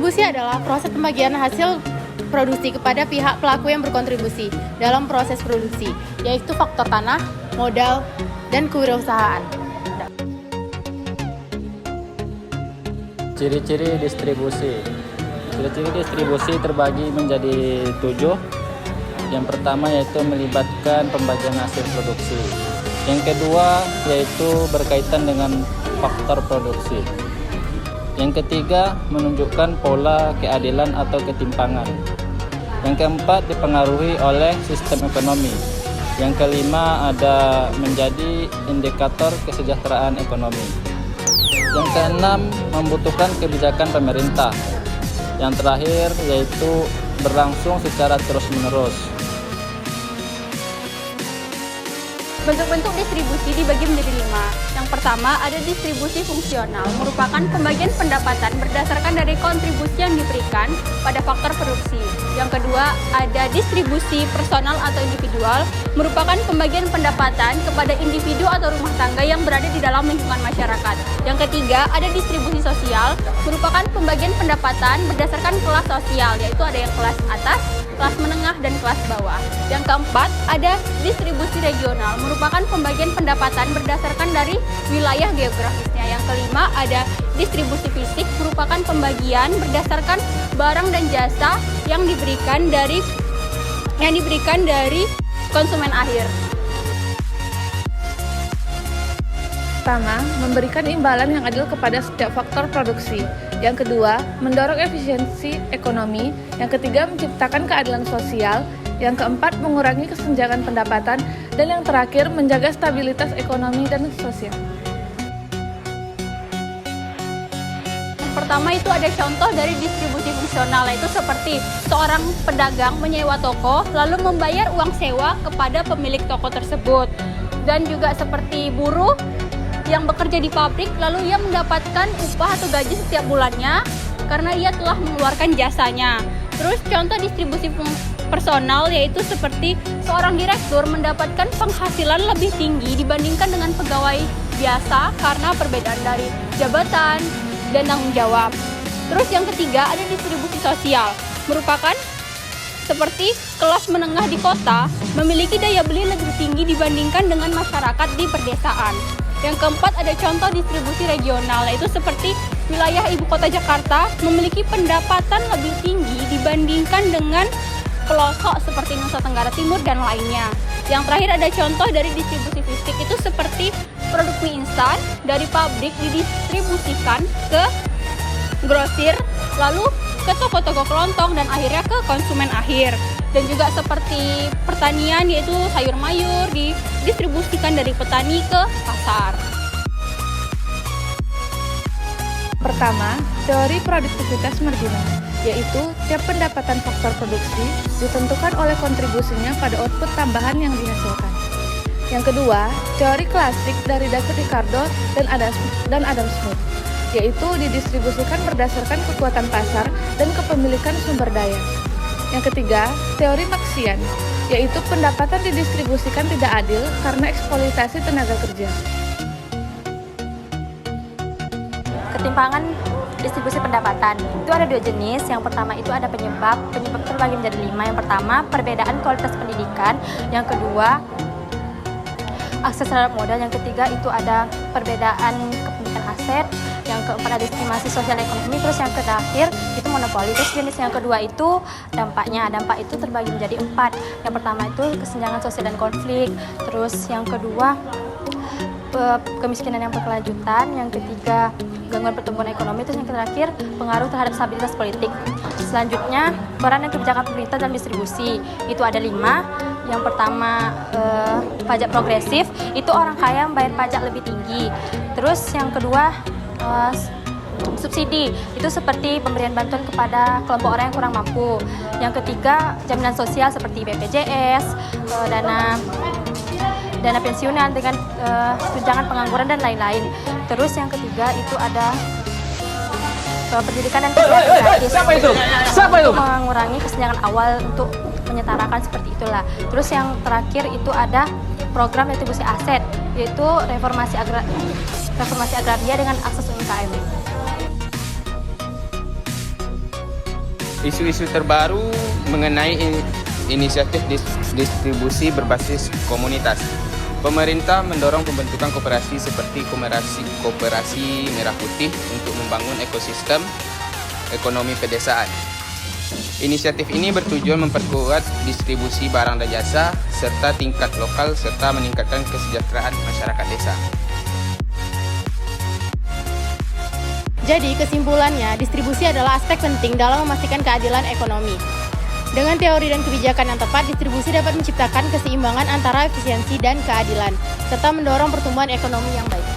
Distribusi adalah proses pembagian hasil produksi kepada pihak pelaku yang berkontribusi dalam proses produksi, yaitu faktor tanah, modal, dan kewirausahaan. Ciri-ciri distribusi. Ciri-ciri distribusi terbagi menjadi 7. Yang pertama yaitu melibatkan pembagian hasil produksi. Yang kedua yaitu berkaitan dengan faktor produksi. Yang ketiga menunjukkan pola keadilan atau ketimpangan. Yang keempat dipengaruhi oleh sistem ekonomi. Yang kelima ada menjadi indikator kesejahteraan ekonomi. Yang keenam membutuhkan kebijakan pemerintah. Yang terakhir yaitu berlangsung secara terus-menerus. Bentuk-bentuk distribusi dibagi menjadi 5. Yang pertama ada distribusi fungsional, merupakan pembagian pendapatan berdasarkan dari kontribusi yang diberikan pada faktor produksi. Yang kedua ada distribusi personal atau individual, merupakan pembagian pendapatan kepada individu atau rumah tangga yang berada di dalam lingkungan masyarakat. Yang ketiga ada distribusi sosial, merupakan pembagian pendapatan berdasarkan kelas sosial, yaitu ada yang kelas atas, kelas menengah, dan kelas bawah. Yang keempat ada distribusi regional, merupakan pembagian pendapatan berdasarkan dari wilayah geografisnya. Yang kelima ada distribusi fisik, merupakan pembagian berdasarkan barang dan jasa yang diberikan dari konsumen akhir. Pertama, memberikan imbalan yang adil kepada setiap faktor produksi. Yang kedua, mendorong efisiensi ekonomi. Yang ketiga, menciptakan keadilan sosial. Yang keempat, mengurangi kesenjangan pendapatan. Dan yang terakhir, menjaga stabilitas ekonomi dan sosial. Pertama itu ada contoh dari distribusi fungsional, yaitu seperti seorang pedagang menyewa toko lalu membayar uang sewa kepada pemilik toko tersebut, dan juga seperti buruh yang bekerja di pabrik lalu ia mendapatkan upah atau gaji setiap bulannya karena ia telah mengeluarkan jasanya. Terus contoh distribusi personal yaitu seperti seorang direktur mendapatkan penghasilan lebih tinggi dibandingkan dengan pegawai biasa karena perbedaan dari jabatan dan tanggung jawab. Terus yang ketiga ada distribusi sosial, merupakan seperti kelas menengah di kota memiliki daya beli lebih tinggi dibandingkan dengan masyarakat di pedesaan. Yang keempat ada contoh distribusi regional, yaitu seperti wilayah ibu kota Jakarta memiliki pendapatan lebih tinggi dibandingkan dengan pelosok seperti Nusa Tenggara Timur dan lainnya. Yang terakhir ada contoh dari distribusi fisik, itu seperti produk mie instan dari pabrik didistribusikan ke grosir, lalu ke toko-toko kelontong dan akhirnya ke konsumen akhir. Dan juga seperti pertanian, yaitu sayur mayur didistribusikan dari petani ke pasar. Pertama, teori produktivitas marginal, yaitu tiap pendapatan faktor produksi ditentukan oleh kontribusinya pada output tambahan yang dihasilkan. Yang kedua, teori klasik dari David Ricardo dan Adam Smith, yaitu didistribusikan berdasarkan kekuatan pasar dan kepemilikan sumber daya. Yang ketiga, teori Marxian, yaitu pendapatan didistribusikan tidak adil karena eksploitasi tenaga kerja. Ketimpangan distribusi pendapatan itu ada 2 jenis. Yang pertama itu ada penyebab terbagi menjadi 5. Yang pertama perbedaan kualitas pendidikan, yang kedua akses terhadap modal, yang ketiga itu ada perbedaan kepemilikan aset, yang keempat ada estimasi sosial ekonomi, terus yang terakhir itu monopoli. Terus jenis yang kedua itu dampak itu terbagi menjadi 4. Yang pertama itu kesenjangan sosial dan konflik, terus yang kedua kemiskinan yang berkelanjutan, yang ketiga gangguan pertumbuhan ekonomi, terus yang terakhir pengaruh terhadap stabilitas politik. Selanjutnya peran dan kebijakan pemerintah dalam distribusi itu ada 5. Yang pertama pajak progresif, itu orang kaya membayar pajak lebih tinggi. Terus yang kedua subsidi, itu seperti pemberian bantuan kepada kelompok orang yang kurang mampu. Yang ketiga jaminan sosial seperti BPJS, dana pensiunan dengan tunjangan pengangguran dan lain-lain. Terus yang ketiga itu ada pendidikan dan kesehatan gratis. Siapa itu? Mengurangi kesenjangan awal untuk menyetarakan seperti itulah. Terus yang terakhir itu ada program retribusi aset, yaitu reformasi agraria dengan akses UMKM. Isu-isu terbaru mengenai inisiatif distribusi berbasis komunitas. Pemerintah mendorong pembentukan koperasi seperti koperasi Merah Putih untuk membangun ekosistem ekonomi pedesaan. Inisiatif ini bertujuan memperkuat distribusi barang dan jasa serta tingkat lokal serta meningkatkan kesejahteraan masyarakat desa. Jadi, kesimpulannya, distribusi adalah aspek penting dalam memastikan keadilan ekonomi. Dengan teori dan kebijakan yang tepat, distribusi dapat menciptakan keseimbangan antara efisiensi dan keadilan, serta mendorong pertumbuhan ekonomi yang baik.